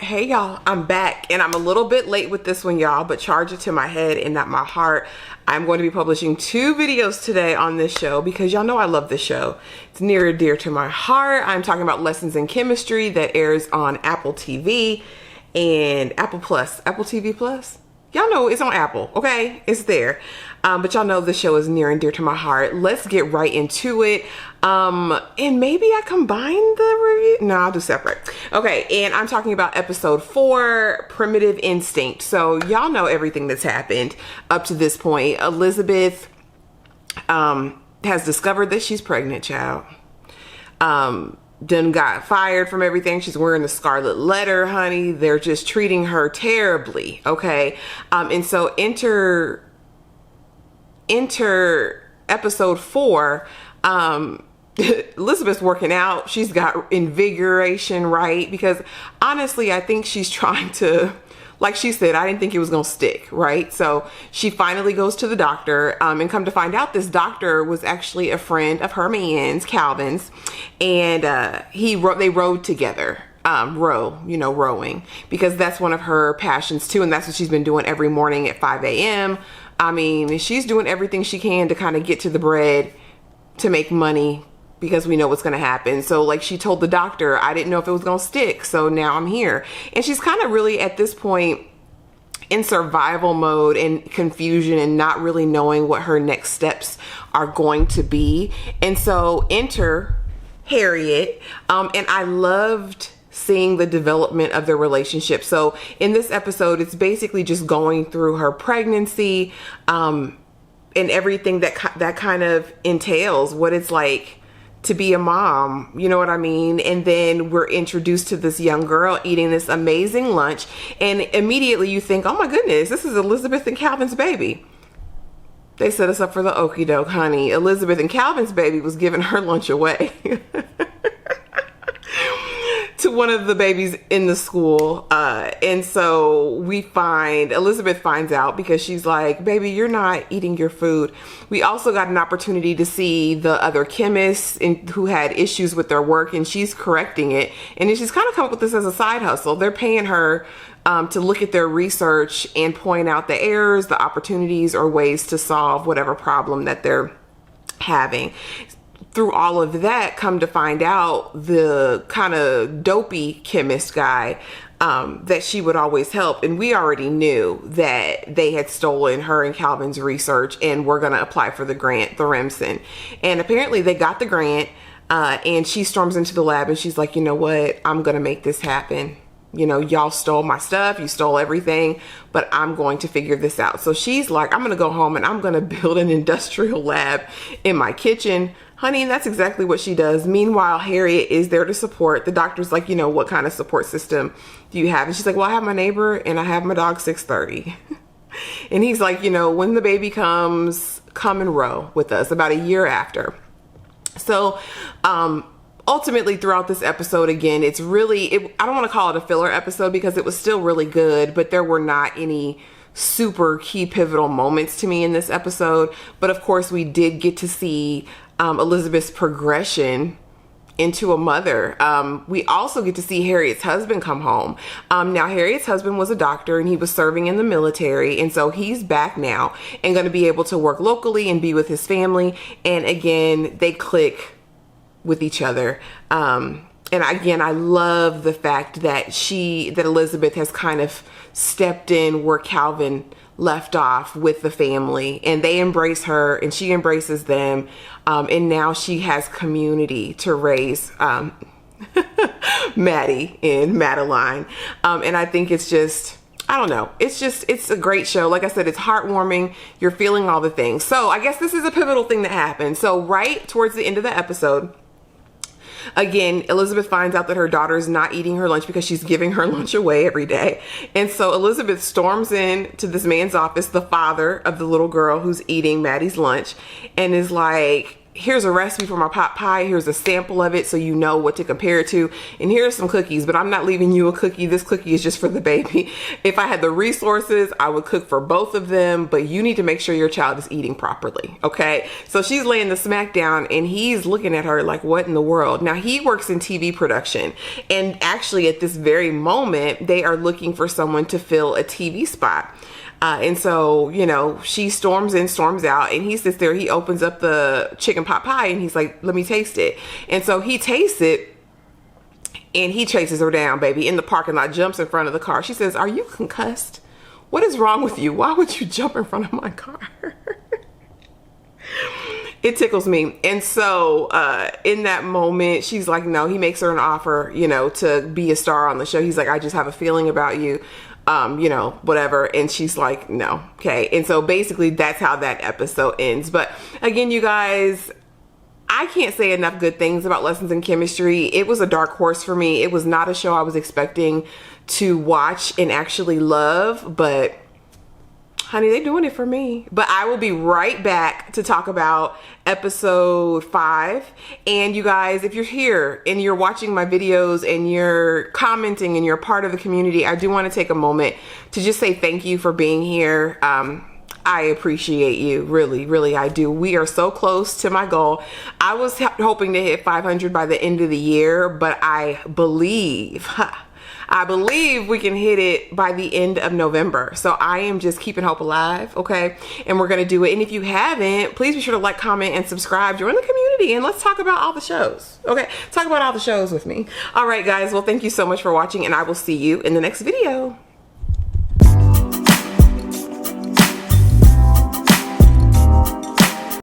Hey y'all, I'm back and I'm a little bit late with this one, y'all, but charge it to my head and not my heart. I'm going to be publishing 2 videos today on this show because y'all know I love this show. It's near and dear to my heart. I'm talking about Lessons in Chemistry that airs on Apple TV and Apple TV Plus. Y'all know it's on Apple, okay? It's there. But y'all know the show is near and dear to my heart. Let's get right into it. And maybe I combine the review. No, I'll do separate. Okay, and I'm talking about episode 4, Primitive Instinct. So y'all know everything that's happened up to this point. Elizabeth has discovered that she's pregnant, child. Done got fired from everything. She's wearing the scarlet letter, honey. They're just treating her terribly, okay? And so enter episode 4. Elizabeth's working out. She's got invigoration, right? Because honestly, I think she's trying to, like she said, I didn't think it was gonna stick, right? So she finally goes to the doctor, and come to find out this doctor was actually a friend of her man's, Calvin's, and they rode together. Rowing, because that's one of her passions too, and that's what she's been doing every morning at 5 a.m. I mean, she's doing everything she can to kind of get to the bread to make money, because we know what's going to happen. So like she told the doctor, I didn't know if it was going to stick, so now I'm here. And she's kind of really at this point in survival mode and confusion and not really knowing what her next steps are going to be. And so enter Harriet. And I loved seeing the development of their relationship. So in this episode, it's basically just going through her pregnancy, and everything that kind of entails what it's like to be a mom, you know what I mean? And then we're introduced to this young girl eating this amazing lunch, and immediately you think, oh my goodness, this is Elizabeth and Calvin's baby. They set us up for the okie doke, honey. Elizabeth and Calvin's baby was giving her lunch away to one of the babies in the school. And so Elizabeth finds out, because she's like, baby, you're not eating your food. We also got an opportunity to see the other chemists who had issues with their work, and she's correcting it. And then she's kind of come up with this as a side hustle. They're paying her to look at their research and point out the errors, the opportunities, or ways to solve whatever problem that they're having. Through all of that, come to find out the kind of dopey chemist guy that she would always help. And we already knew that they had stolen her and Calvin's research and were going to apply for the grant, the Remsen. And apparently they got the grant, and she storms into the lab and she's like, you know what? I'm going to make this happen. You know, y'all stole my stuff, you stole everything, but I'm going to figure this out. So she's like, I'm going to go home and I'm going to build an industrial lab in my kitchen. Honey, and that's exactly what she does. Meanwhile, Harriet is there to support. The doctor's like, you know, what kind of support system do you have? And she's like, well, I have my neighbor and I have my dog 630. And he's like, you know, when the baby comes, come and row with us, about a year after. So, ultimately throughout this episode, again, it's really, I don't want to call it a filler episode because it was still really good, but there were not any super key pivotal moments to me in this episode. But of course we did get to see Elizabeth's progression into a mother. We also get to see Harriet's husband come home. Now Harriet's husband was a doctor and he was serving in the military, and so he's back now and going to be able to work locally and be with his family. And again, they click with each other. And again, I love the fact that Elizabeth has kind of stepped in where Calvin left off with the family, and they embrace her and she embraces them. And now she has community to raise Maddie and Madeline. And I think it's just, I don't know. It's a great show. Like I said, it's heartwarming. You're feeling all the things. So I guess this is a pivotal thing that happened. So right towards the end of the episode, again, Elizabeth finds out that her daughter is not eating her lunch because she's giving her lunch away every day. And so Elizabeth storms in to this man's office, the father of the little girl who's eating Maddie's lunch, and is like, here's a recipe for my pot pie. Here's a sample of it so you know what to compare it to. And here's some cookies, but I'm not leaving you a cookie. This cookie is just for the baby. If I had the resources, I would cook for both of them, but you need to make sure your child is eating properly, okay? So she's laying the smack down and he's looking at her like, what in the world? Now he works in TV production, and actually at this very moment, they are looking for someone to fill a TV spot. And so, you know, she storms in, storms out, and he sits there, he opens up the chicken pot pie and he's like, let me taste it. And so he tastes it and he chases her down, baby, in the parking lot, jumps in front of the car. She says, are you concussed? What is wrong with you? Why would you jump in front of my car? It tickles me. And so in that moment, she's like, no, he makes her an offer, you know, to be a star on the show. He's like, I just have a feeling about you. You know, whatever. And she's like, no. Okay. And so basically that's how that episode ends. But again, you guys, I can't say enough good things about Lessons in Chemistry. It was a dark horse for me. It was not a show I was expecting to watch and actually love, but honey, they're doing it for me. But I will be right back to talk about episode 5. And you guys, if you're here and you're watching my videos and you're commenting and you're part of the community, I do want to take a moment to just say thank you for being here. I appreciate you. Really, really, I do. We are so close to my goal. I was hoping to hit 500 by the end of the year, but I believe we can hit it by the end of November. So I am just keeping hope alive, okay? And we're gonna do it. And if you haven't, please be sure to like, comment, and subscribe. Join the community and let's talk about all the shows, okay? Talk about all the shows with me. All right, guys, well, thank you so much for watching and I will see you in the next video.